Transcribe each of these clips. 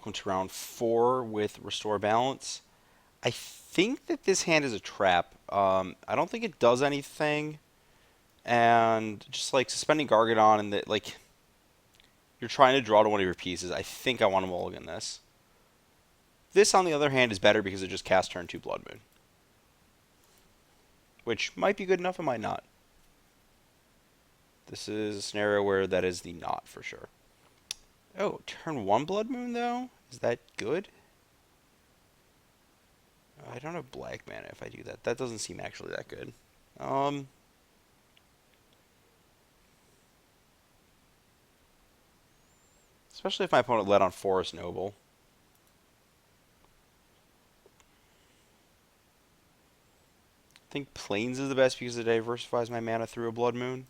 welcome to round 4 with Restore Balance. I think that this hand is a trap. I don't think it does anything, and just like Suspending Gargadon and that, like, you're trying to draw to one of your pieces. I think I want to mulligan this. This, on the other hand, is better because it just casts turn 2 Blood Moon, which might be good enough, it might not. This is a scenario where that is the not for sure. Oh, turn 1 Blood Moon, though? Is that good? I don't have black mana if I do that. That doesn't seem actually that good. Um, Especially if my opponent led on Forest Noble. I think Plains is the best because it diversifies my mana through a Blood Moon.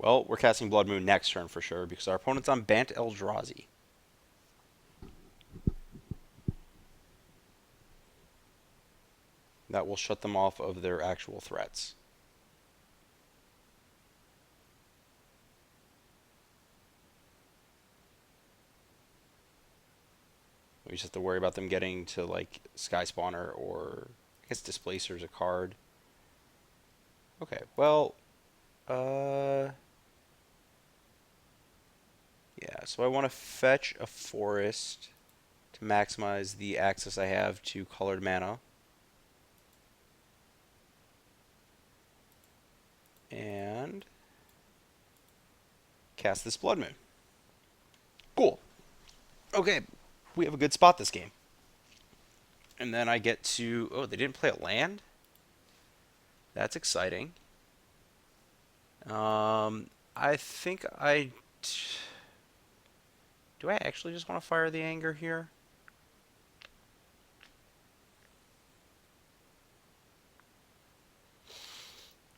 Well, we're casting Blood Moon next turn for sure because our opponent's on Bant Eldrazi. That will shut them off of their actual threats. We just have to worry about them getting to, like, Sky Spawner, or I guess Displacer's a card. Okay, well, yeah, so I want to fetch a forest to maximize the access I have to colored mana. And cast this Blood Moon. Cool. Okay, we have a good spot this game. And then I get to... Oh, they didn't play a land? That's exciting. I think I... Do I actually just want to fire the Anger here?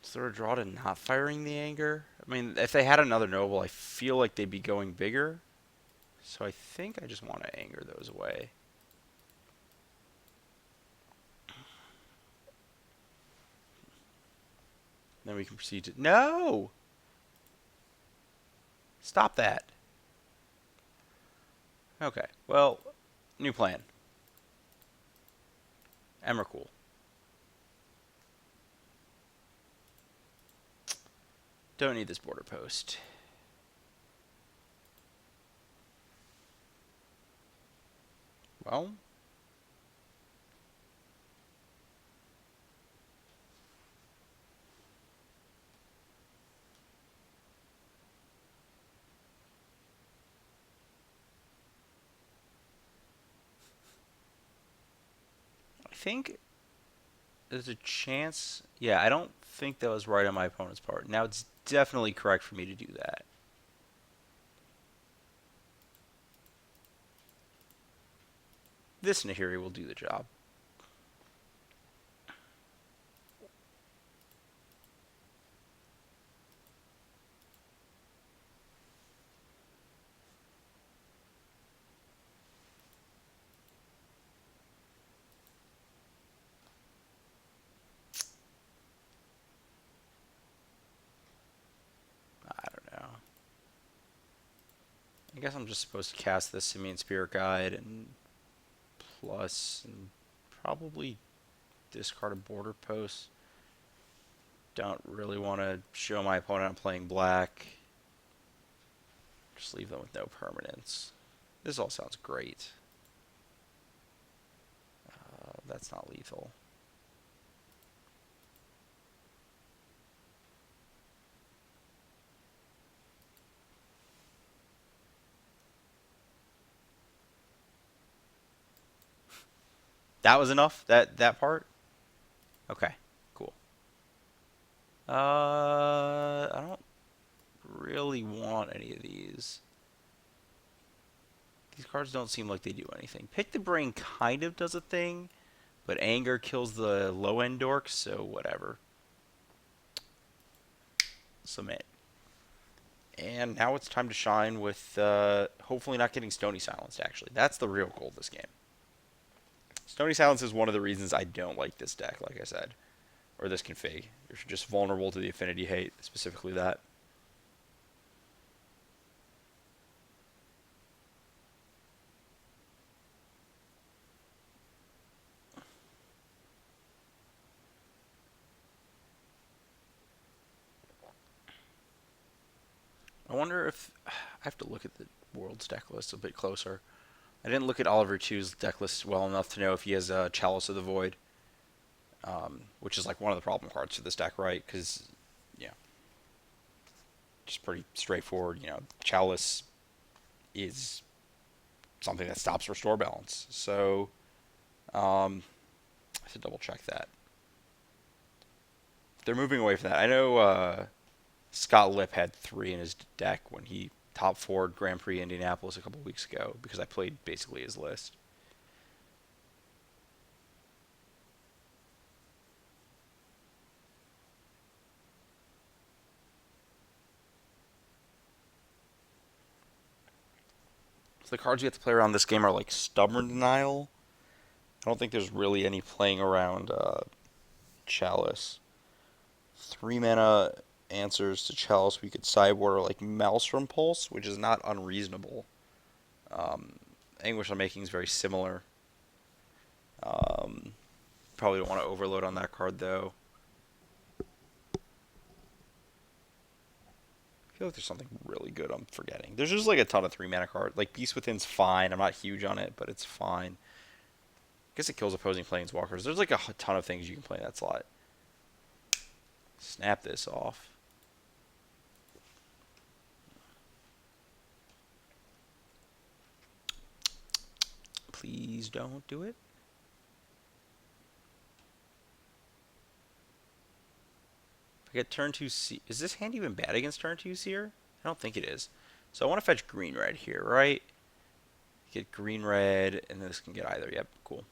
Is there a draw to not firing the Anger? I mean, if they had another Noble, I feel like they'd be going bigger. So I think I just want to Anger those away. Then we can proceed to... No! Stop that. Okay, well, new plan. Emrakul. Don't need this border post. Well, I think there's a chance... Yeah, I don't think that was right on my opponent's part. Now it's definitely correct for me to do that. This Nahiri will do the job. I don't know. I guess I'm just supposed to cast this Simian Spirit Guide and plus, and probably discard a border post. Don't really want to show my opponent I'm playing black. Just leave them with no permanence. This all sounds great. That's not lethal. That was enough? That part? Okay, cool. I don't really want any of these. These cards don't seem like they do anything. Pick the Brain kind of does a thing, But anger kills the low end dorks, so whatever. Submit. And now it's time to shine with hopefully not getting Stony Silenced, actually. That's the real goal of this game. Stony Silence is one of the reasons I don't like this deck, like I said. Or this config. You're just vulnerable to the Affinity Hate, specifically that. I wonder if I have to look at the World's deck list a bit closer. I didn't look at Oliver Chu's deck list well enough to know if he has Chalice of the Void, which is like one of the problem cards for this deck, right? Because, yeah, just pretty straightforward. Chalice is something that stops restore balance. So, I have to double check that. They're moving away from that. I know Scott Lipp had 3 in his deck when he top 4 Grand Prix Indianapolis a couple weeks ago because I played basically his list. So the cards you have to play around this game are like Stubborn Denial. I don't think there's really any playing around Chalice. 3 mana answers to Chalice we could sideboard are like Maelstrom Pulse, which is not unreasonable. Um, Anguish Unmaking is very similar. Um, Probably don't want to overload on that card though. I feel like there's something really good I'm forgetting. There's just like a ton of 3 mana cards. Like Beast Within's fine. I'm not huge on it, but it's fine. I guess it kills opposing planeswalkers. There's like a ton of things you can play in that slot. Snap this off. Please don't do it. If I get turn 2 Seer. Is this hand even bad against turn 2 Seer? I don't think it is. So I want to fetch green red here, right? Get green red, and this can get either. Yep, cool.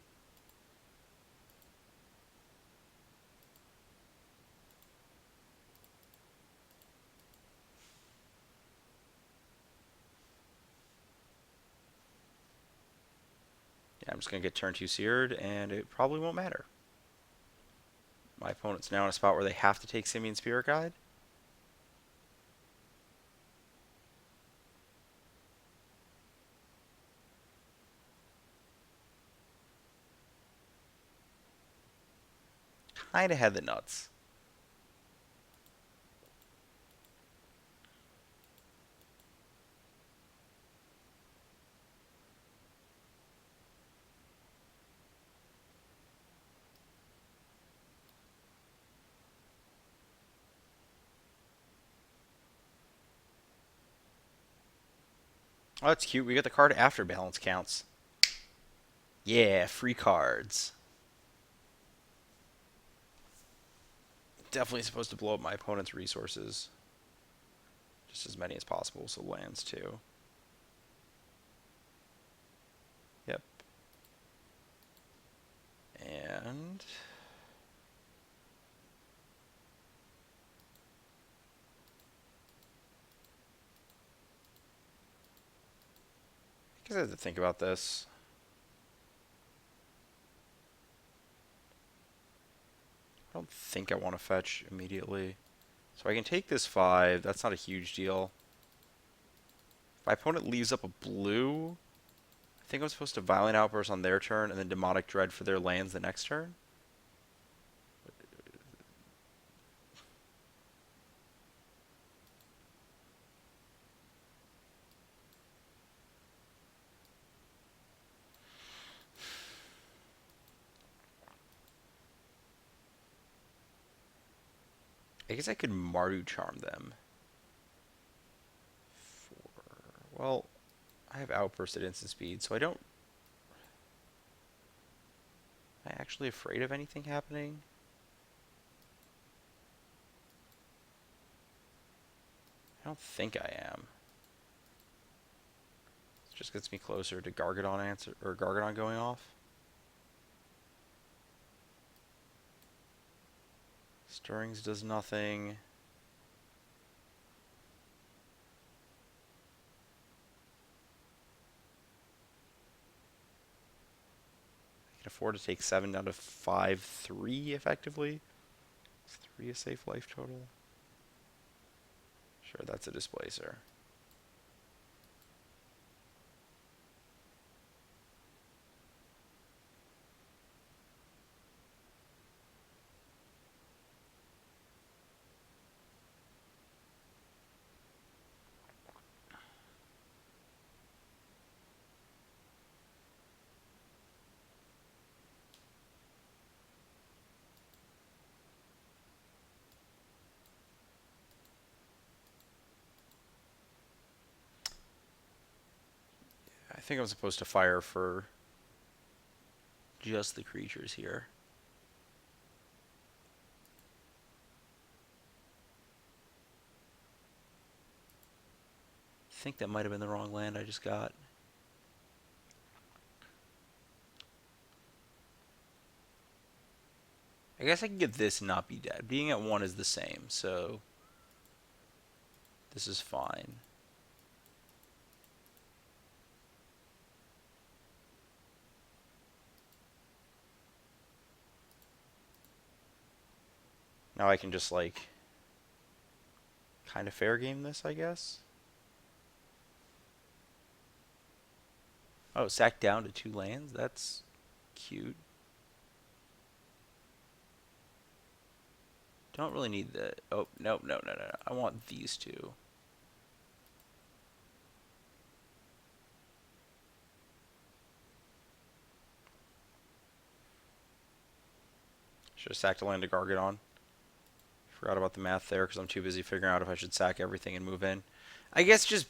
Yeah, I'm just going to get turn 2 Seared, and it probably won't matter. My opponent's now in a spot where they have to take Simian Spirit Guide. Kinda had the nuts. Oh, that's cute. We got the card after balance counts. Yeah, free cards. Definitely supposed to blow up my opponent's resources. Just as many as possible, so lands too. Yep. And I guess I have to think about this. I don't think I want to fetch immediately. So I can take this 5. That's not a huge deal. If my opponent leaves up a blue, I think I'm supposed to Violent Outburst on their turn and then Demonic Dread for their lands the next turn. I guess I could Mardu Charm them. Well, I have Outburst at instant speed, so I don't. Am I actually afraid of anything happening? I don't think I am. It just gets me closer to Gargadon answer or Gargadon going off. Stirrings does nothing. I can afford to take 7 down to 5-3 effectively. Is 3 a safe life total? Sure, that's a displacer. I think I'm supposed to fire for just the creatures here. I think that might have been the wrong land I just got. I guess I can get this and not be dead. Being at 1 is the same, so this is fine. Now I can just, like, kind of fair game this, I guess. Oh, sack down to 2 lands? That's cute. Don't really need the... Oh, no, no, no, no. I want these two. Should have sacked a land to Gargadon. Forgot about the math there because I'm too busy figuring out if I should sack everything and move in. I guess just...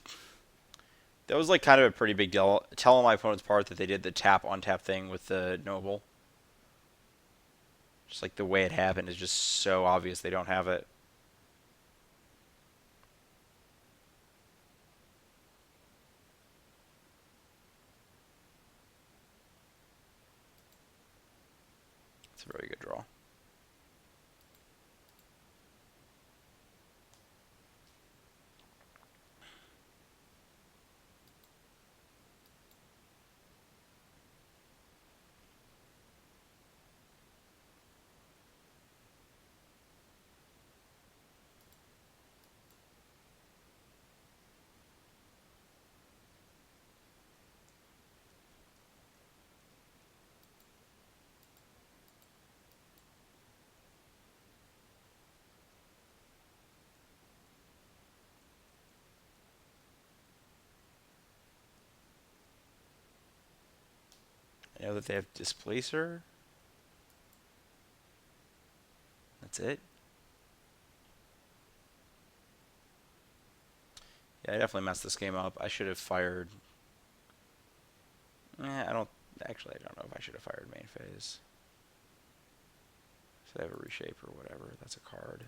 That was, like, kind of a pretty big deal. Tell on my opponent's part that they did the tap on tap thing with the Noble. Just, like, the way it happened is just so obvious they don't have it. It's a very good draw. I know that they have Displacer. That's it. Yeah, I definitely messed this game up. I should have fired... I don't... Actually, I don't know if I should have fired main phase. So they have a reshape or whatever. That's a card.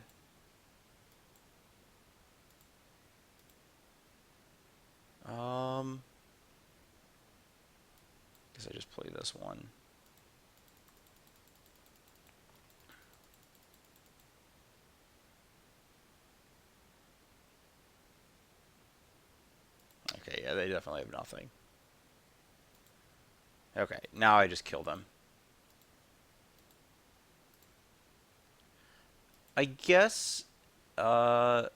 Guess I just play this one. Okay, yeah, they definitely have nothing. Okay, now I just kill them. I guess I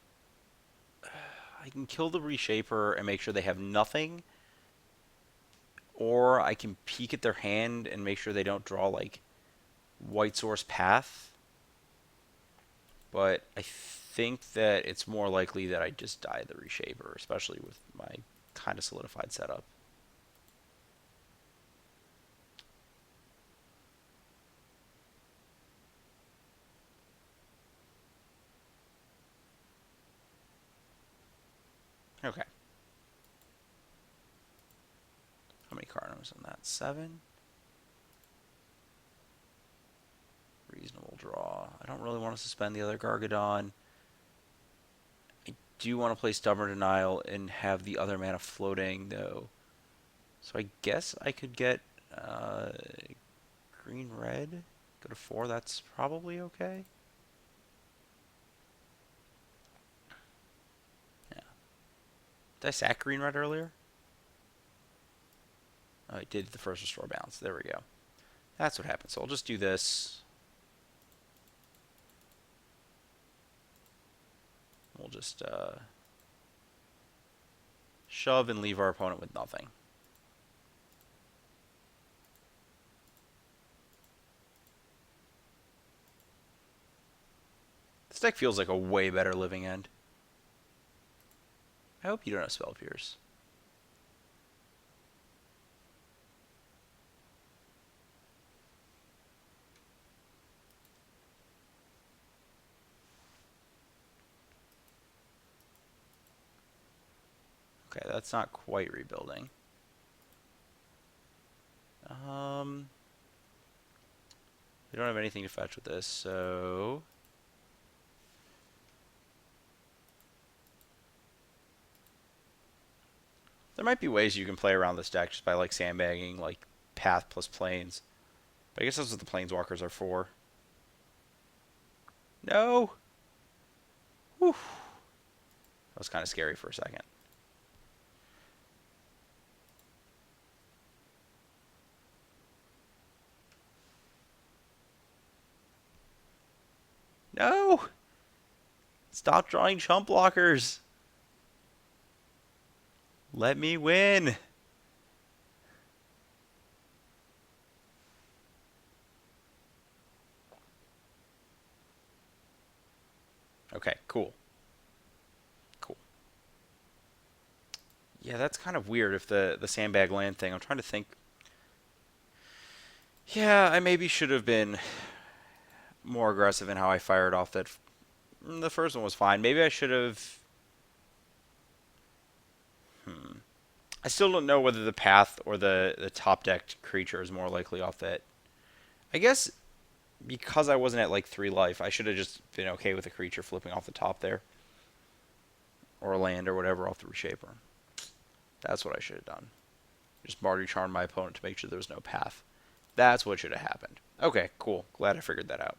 can kill the Reshaper and make sure they have nothing, or I can peek at their hand and make sure they don't draw, like, White Source Path. But I think that it's more likely that I just die the Reshaper, especially with my kind of solidified setup. Okay. How many card on that? 7? Reasonable draw. I don't really want to suspend the other Gargadon. I do want to play Stubborn Denial and have the other mana floating, though. So I guess I could get green-red. Go to 4, that's probably okay. Did I sack green red earlier? Oh, I did the first restore balance. There we go. That's what happens. So I'll just do this. We'll just shove and leave our opponent with nothing. This deck feels like a way better living end. I hope you don't have Spell Pierce. Okay, that's not quite rebuilding. We don't have anything to fetch with this, so there might be ways you can play around this deck just by like sandbagging, like path plus planes. But I guess that's what the planeswalkers are for. No. Whew. That was kind of scary for a second. No! Stop drawing chump blockers! Let me win! Okay, cool. Cool. Yeah, that's kind of weird if the sandbag land thing. I'm trying to think. Yeah, I maybe should have been more aggressive in how I fired off that. The first one was fine. Maybe I should have. I still don't know whether the path or the top decked creature is more likely off that. I guess because I wasn't at like 3 life, I should have just been okay with a creature flipping off the top there. Or a land or whatever off the reshaper. That's what I should have done. Just Marty charmed my opponent to make sure there was no path. That's what should have happened. Okay, cool. Glad I figured that out.